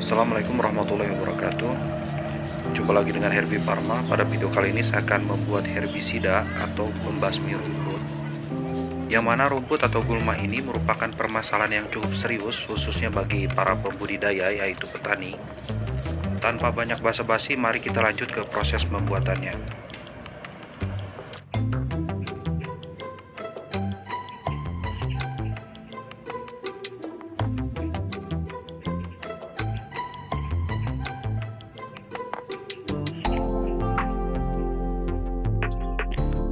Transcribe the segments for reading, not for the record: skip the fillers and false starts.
Assalamualaikum warahmatullahi wabarakatuh. Jumpa lagi dengan Herbie Pharma. Pada video kali ini saya akan membuat herbisida atau pembasmi rumput, yang mana rumput atau gulma ini merupakan permasalahan yang cukup serius, khususnya bagi para pembudidaya yaitu petani. Tanpa banyak basa-basi, mari kita lanjut ke proses pembuatannya.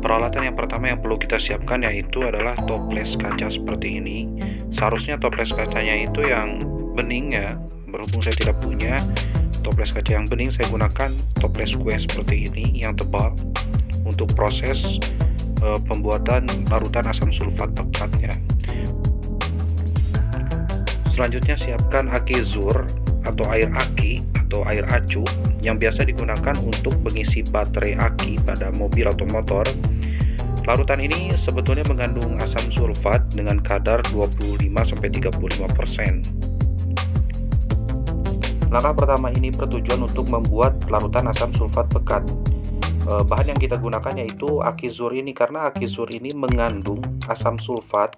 Peralatan yang pertama yang perlu kita siapkan yaitu adalah toples kaca seperti ini. Seharusnya toples kacanya itu yang bening ya. Berhubung saya tidak punya toples kaca yang bening, saya gunakan toples kue seperti ini yang tebal untuk proses pembuatan larutan asam sulfat pekatnya. Selanjutnya siapkan aki zur atau air aki atau air acu yang biasa digunakan untuk mengisi baterai aki pada mobil atau motor. Larutan ini sebetulnya mengandung asam sulfat dengan kadar 25-35%. Langkah pertama ini bertujuan untuk membuat larutan asam sulfat pekat. Bahan yang kita gunakan yaitu aki zur ini, karena aki zur ini mengandung asam sulfat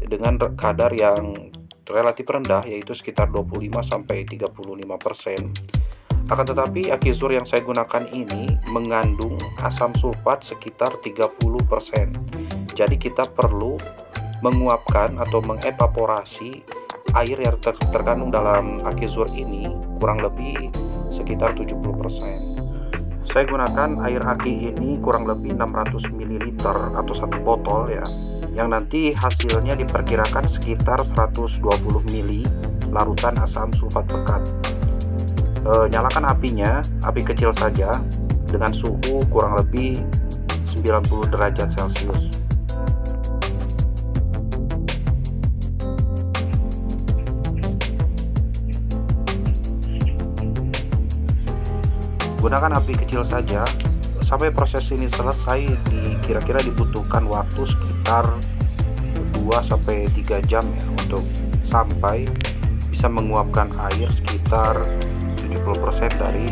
dengan kadar yang relatif rendah, yaitu sekitar 25-35%. Akan tetapi aki zur yang saya gunakan ini mengandung asam sulfat sekitar 30%. Jadi kita perlu menguapkan atau mengevaporasi air yang terkandung dalam aki zur ini kurang lebih sekitar 70%. Saya gunakan air aki ini kurang lebih 600 ml atau 1 botol ya, yang nanti hasilnya diperkirakan sekitar 120 ml larutan asam sulfat pekat. Nyalakan apinya, api kecil saja dengan suhu kurang lebih 90 derajat Celcius. Gunakan api kecil saja sampai proses ini selesai. Kira-kira dibutuhkan waktu sekitar 2-3 jam ya, untuk sampai bisa menguapkan air sekitar 70% dari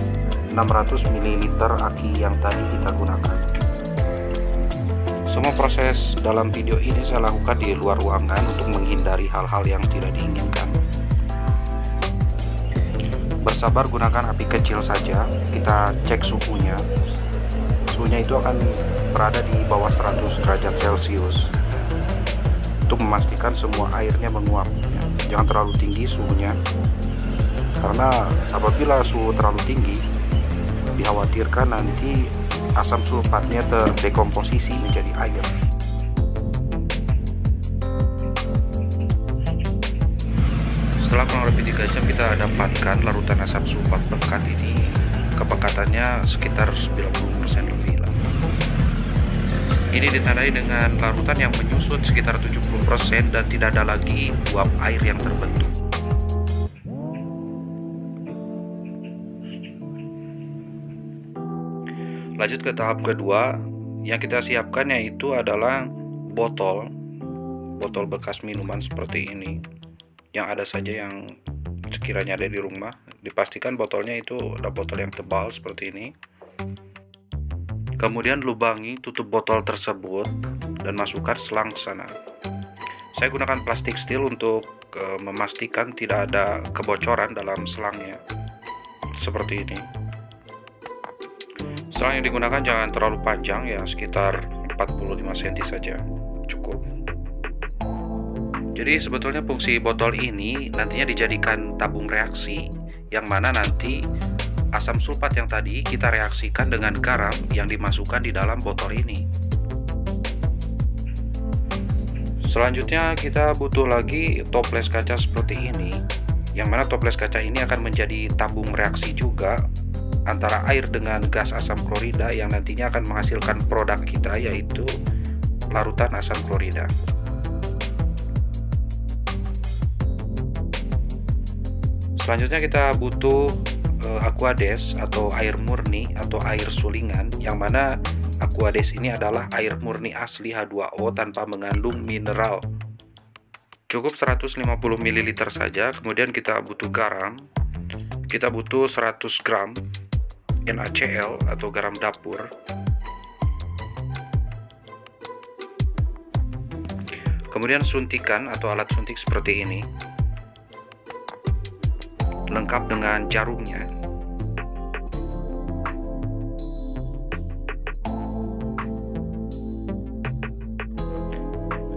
600 ml aki yang tadi kita gunakan. Semua proses dalam video ini saya lakukan di luar ruangan untuk menghindari hal-hal yang tidak diinginkan. Bersabar, gunakan api kecil saja. Kita cek suhunya. Suhunya itu akan berada di bawah 100 derajat Celcius untuk memastikan semua airnya menguap. Jangan terlalu tinggi suhunya, karena apabila suhu terlalu tinggi dikhawatirkan nanti asam sulfatnya terdekomposisi menjadi air. Setelah kurang lebih 3 jam kita dapatkan larutan asam sulfat pekat ini kepekatannya sekitar 90% lebih lah. Ini ditandai dengan larutan yang menyusut sekitar 70% dan tidak ada lagi uap air yang terbentuk. Lanjut ke tahap kedua, yang kita siapkan yaitu adalah botol bekas minuman seperti ini, yang ada saja yang sekiranya ada di rumah. Dipastikan botolnya itu ada botol yang tebal seperti ini. Kemudian lubangi tutup botol tersebut dan masukkan selang ke sana. Saya gunakan plastik steel untuk memastikan tidak ada kebocoran dalam selangnya seperti ini. Selang yang digunakan jangan terlalu panjang ya, sekitar 45 cm saja cukup. Jadi sebetulnya fungsi botol ini nantinya dijadikan tabung reaksi, yang mana nanti asam sulfat yang tadi kita reaksikan dengan garam yang dimasukkan di dalam botol ini. Selanjutnya kita butuh lagi toples kaca seperti ini, yang mana toples kaca ini akan menjadi tabung reaksi juga antara air dengan gas asam klorida yang nantinya akan menghasilkan produk kita yaitu larutan asam klorida. Selanjutnya kita butuh aquades atau air murni atau air sulingan, yang mana aquades ini adalah air murni asli H2O tanpa mengandung mineral. Cukup 150 ml saja. Kemudian kita butuh garam kita butuh 100 gram NaCl atau garam dapur. Kemudian suntikan atau alat suntik seperti ini, lengkap dengan jarumnya.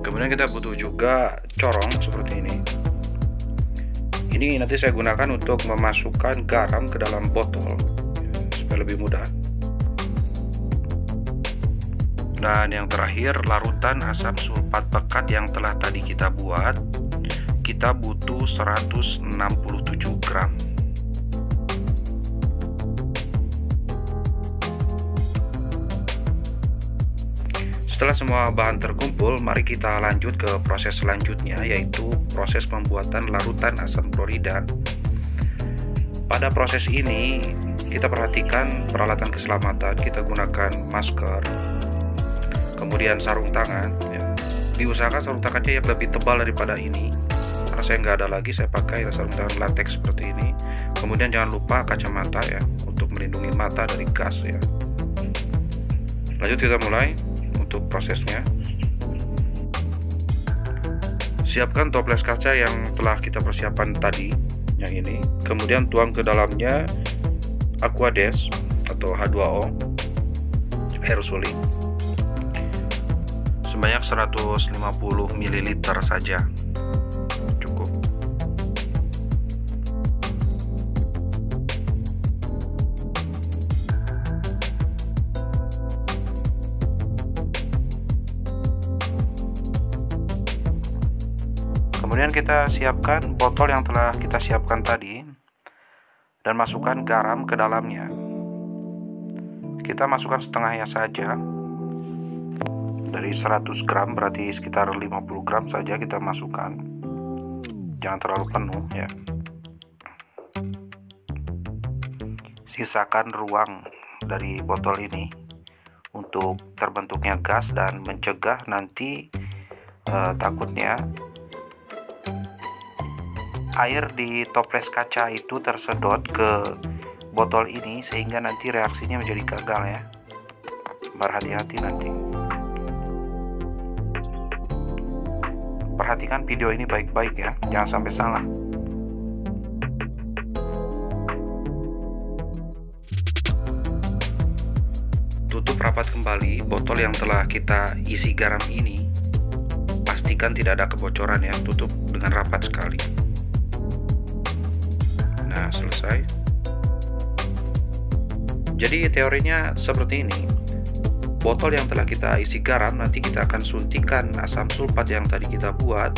Kemudian kita butuh juga corong seperti ini. Ini nanti saya gunakan untuk memasukkan garam ke dalam botol supaya lebih mudah. Dan yang terakhir, larutan asam sulfat pekat yang telah tadi kita buat. Kita butuh 167 gram. Setelah semua bahan terkumpul, mari kita lanjut ke proses selanjutnya, yaitu proses pembuatan larutan asam klorida. Pada proses ini, kita perhatikan peralatan keselamatan. Kita gunakan masker, kemudian sarung tangan ya. Diusahakan sarung tangannya yang lebih tebal daripada ini, karena saya nggak ada lagi, saya pakai sarung tangan latex seperti ini. Kemudian jangan lupa kacamata ya, untuk melindungi mata dari gas ya. Lanjut, kita mulai untuk prosesnya. Siapkan toples kaca yang telah kita persiapkan tadi, yang ini. Kemudian tuang ke dalamnya Aquades atau H2O, air suling, sebanyak 150 ml saja, cukup. Kemudian kita siapkan botol yang telah kita siapkan tadi dan masukkan garam ke dalamnya. Kita masukkan setengahnya saja. Dari 100 gram berarti sekitar 50 gram saja kita masukkan, jangan terlalu penuh ya. Sisakan ruang dari botol ini untuk terbentuknya gas dan mencegah nanti takutnya air di toples kaca itu tersedot ke botol ini sehingga nanti reaksinya menjadi gagal ya. Berhati-hati nanti. Perhatikan video ini baik-baik ya, jangan sampai salah. Tutup rapat kembali botol yang telah kita isi garam ini. Pastikan tidak ada kebocoran ya, tutup dengan rapat sekali. Nah, selesai. Jadi teorinya seperti ini. Botol yang telah kita isi garam, nanti kita akan suntikan asam sulfat yang tadi kita buat.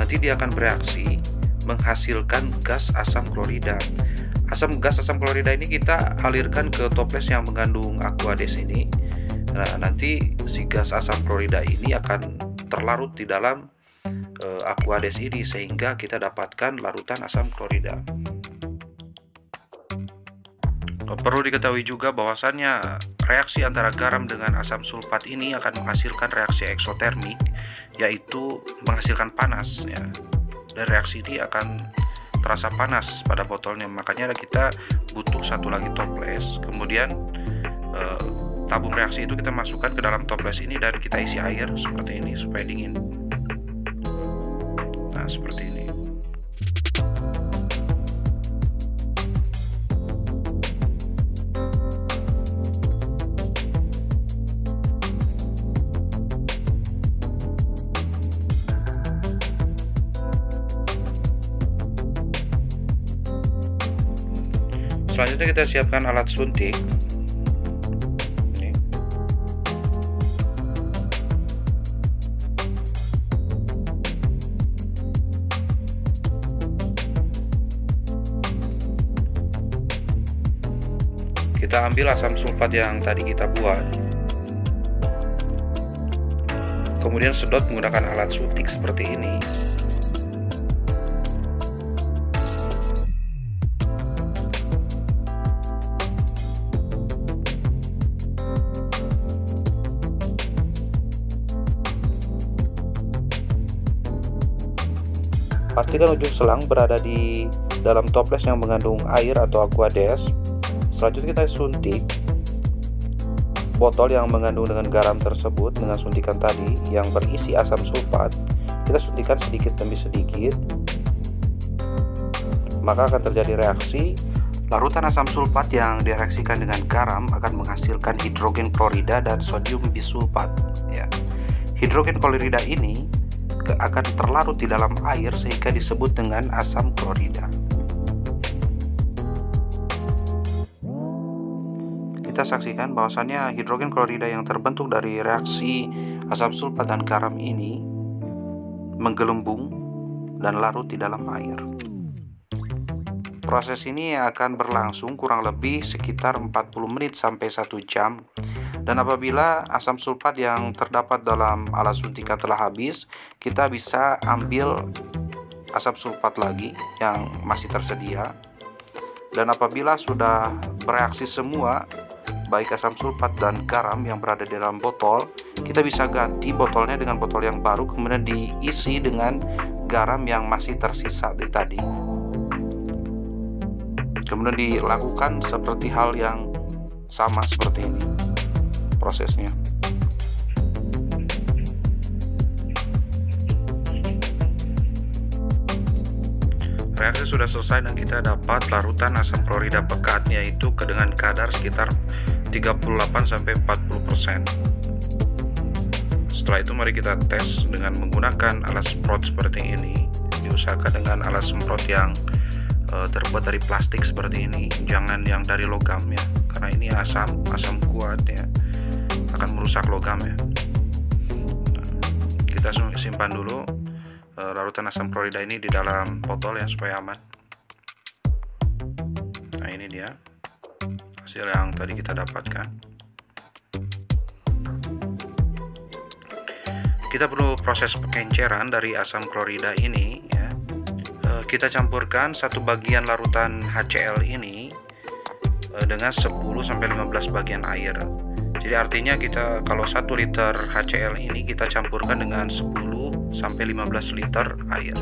Nanti dia akan bereaksi menghasilkan gas asam klorida. Gas asam klorida ini kita alirkan ke toples yang mengandung Aquades ini. Nah, nanti si gas asam klorida ini akan terlarut di dalam Aquades ini sehingga kita dapatkan larutan asam klorida. Perlu diketahui juga bahwasannya reaksi antara garam dengan asam sulfat ini akan menghasilkan reaksi eksotermik, yaitu menghasilkan panas ya. Dan reaksi ini akan terasa panas pada botolnya, makanya kita butuh satu lagi toples. Kemudian tabung reaksi itu kita masukkan ke dalam toples ini dan kita isi air seperti ini supaya dingin. Nah, seperti ini. Selanjutnya kita siapkan alat suntik. Ini. Kita ambil asam sulfat yang tadi kita buat. Kemudian sedot menggunakan alat suntik seperti ini. Pastikan ujung selang berada di dalam toples yang mengandung air atau aquades. Selanjutnya kita suntik botol yang mengandung dengan garam tersebut dengan suntikan tadi yang berisi asam sulfat. Kita suntikan sedikit demi sedikit, maka akan terjadi reaksi. Larutan asam sulfat yang direaksikan dengan garam akan menghasilkan hidrogen klorida dan sodium bisulfat. Ya. Hidrogen klorida ini akan terlarut di dalam air sehingga disebut dengan asam klorida. Kita saksikan bahwasannya hidrogen klorida yang terbentuk dari reaksi asam sulfat dan garam ini menggelembung dan larut di dalam air. Proses ini akan berlangsung kurang lebih sekitar 40 menit sampai 1 jam. Dan apabila asam sulfat yang terdapat dalam alat suntikan telah habis, kita bisa ambil asam sulfat lagi yang masih tersedia. Dan apabila sudah bereaksi semua, baik asam sulfat dan garam yang berada di dalam botol, kita bisa ganti botolnya dengan botol yang baru, kemudian diisi dengan garam yang masih tersisa dari tadi. Kemudian dilakukan seperti hal yang sama seperti ini prosesnya. Reaksi sudah selesai dan kita dapat larutan asam klorida pekat, yaitu dengan kadar sekitar 38-40%. Setelah itu mari kita tes dengan menggunakan alat semprot seperti ini. Diusahakan dengan alat semprot yang terbuat dari plastik seperti ini, jangan yang dari logam ya, karena ini asam kuat ya, akan merusak logam ya. Kita simpan dulu larutan asam klorida ini di dalam botol ya supaya aman. Nah, ini dia hasil yang tadi kita dapatkan. Kita perlu proses pengenceran dari asam klorida ini ya. Kita campurkan satu bagian larutan HCl ini dengan 10-15 bagian air. Jadi artinya kita kalau 1 liter HCl ini kita campurkan dengan 10-15 liter air.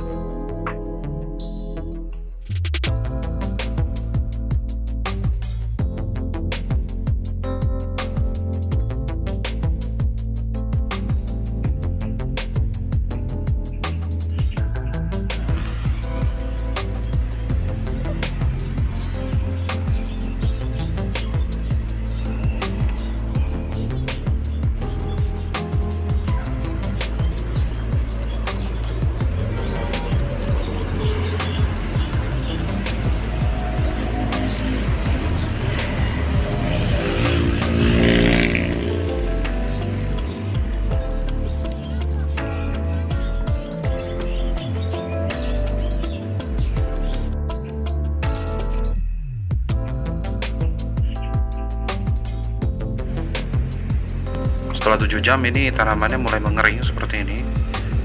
Setelah 7 jam ini tanamannya mulai mengering seperti ini,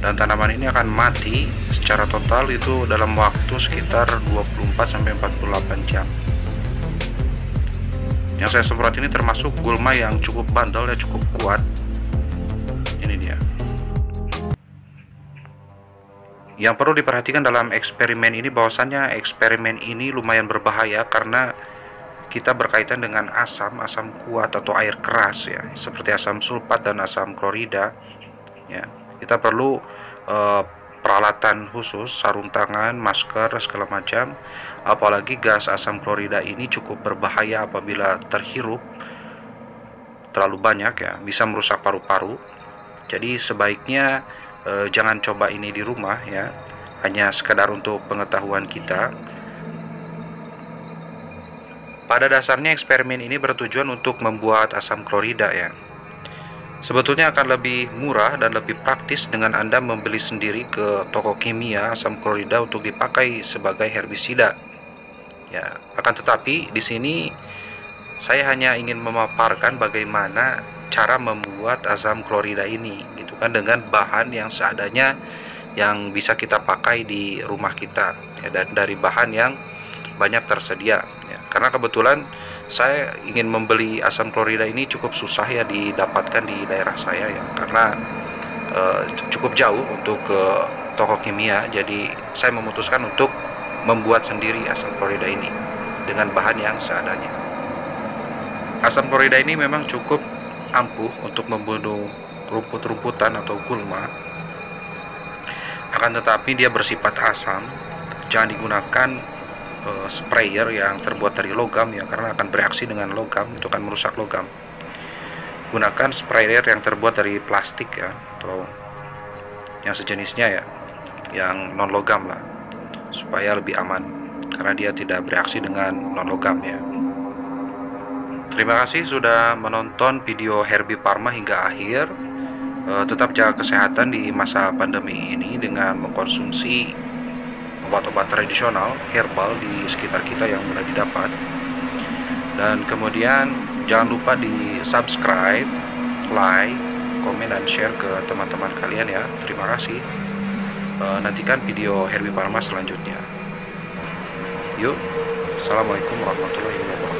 dan tanaman ini akan mati secara total itu dalam waktu sekitar 24-48 jam. Yang saya semprot ini termasuk gulma yang cukup bandel ya, cukup kuat. Ini dia. Yang perlu diperhatikan dalam eksperimen ini bahwasannya eksperimen ini lumayan berbahaya karena kita berkaitan dengan asam kuat atau air keras ya, seperti asam sulfat dan asam klorida ya. Kita perlu peralatan khusus, sarung tangan, masker, segala macam. Apalagi gas asam klorida ini cukup berbahaya apabila terhirup terlalu banyak ya, bisa merusak paru-paru. Jadi sebaiknya jangan coba ini di rumah ya, hanya sekedar untuk pengetahuan kita. Pada dasarnya eksperimen ini bertujuan untuk membuat asam klorida ya. Sebetulnya akan lebih murah dan lebih praktis dengan Anda membeli sendiri ke toko kimia asam klorida untuk dipakai sebagai herbisida. Ya, akan tetapi di sini saya hanya ingin memaparkan bagaimana cara membuat asam klorida ini gitu kan, dengan bahan yang seadanya yang bisa kita pakai di rumah kita ya, dan dari bahan yang banyak tersedia ya. Karena kebetulan saya ingin membeli asam klorida ini cukup susah ya didapatkan di daerah saya ya, karena cukup jauh untuk ke toko kimia. Jadi saya memutuskan untuk membuat sendiri asam klorida ini dengan bahan yang seadanya. Asam klorida ini memang cukup ampuh untuk membunuh rumput-rumputan atau gulma. Akan tetapi dia bersifat asam. Jangan digunakan sprayer yang terbuat dari logam ya, karena akan bereaksi dengan logam, itu akan merusak logam. Gunakan sprayer yang terbuat dari plastik ya, atau yang sejenisnya ya, yang non logam lah, supaya lebih aman karena dia tidak bereaksi dengan non logam ya. Terima kasih sudah menonton video Herbie Pharma hingga akhir. Tetap jaga kesehatan di masa pandemi ini dengan mengkonsumsi obat-obat tradisional herbal di sekitar kita yang mudah didapat. Dan kemudian jangan lupa di subscribe, like, komen, dan share ke teman-teman kalian ya. Terima kasih. Nantikan video Herbie Pharma selanjutnya. Yuk, assalamualaikum warahmatullahi wabarakatuh.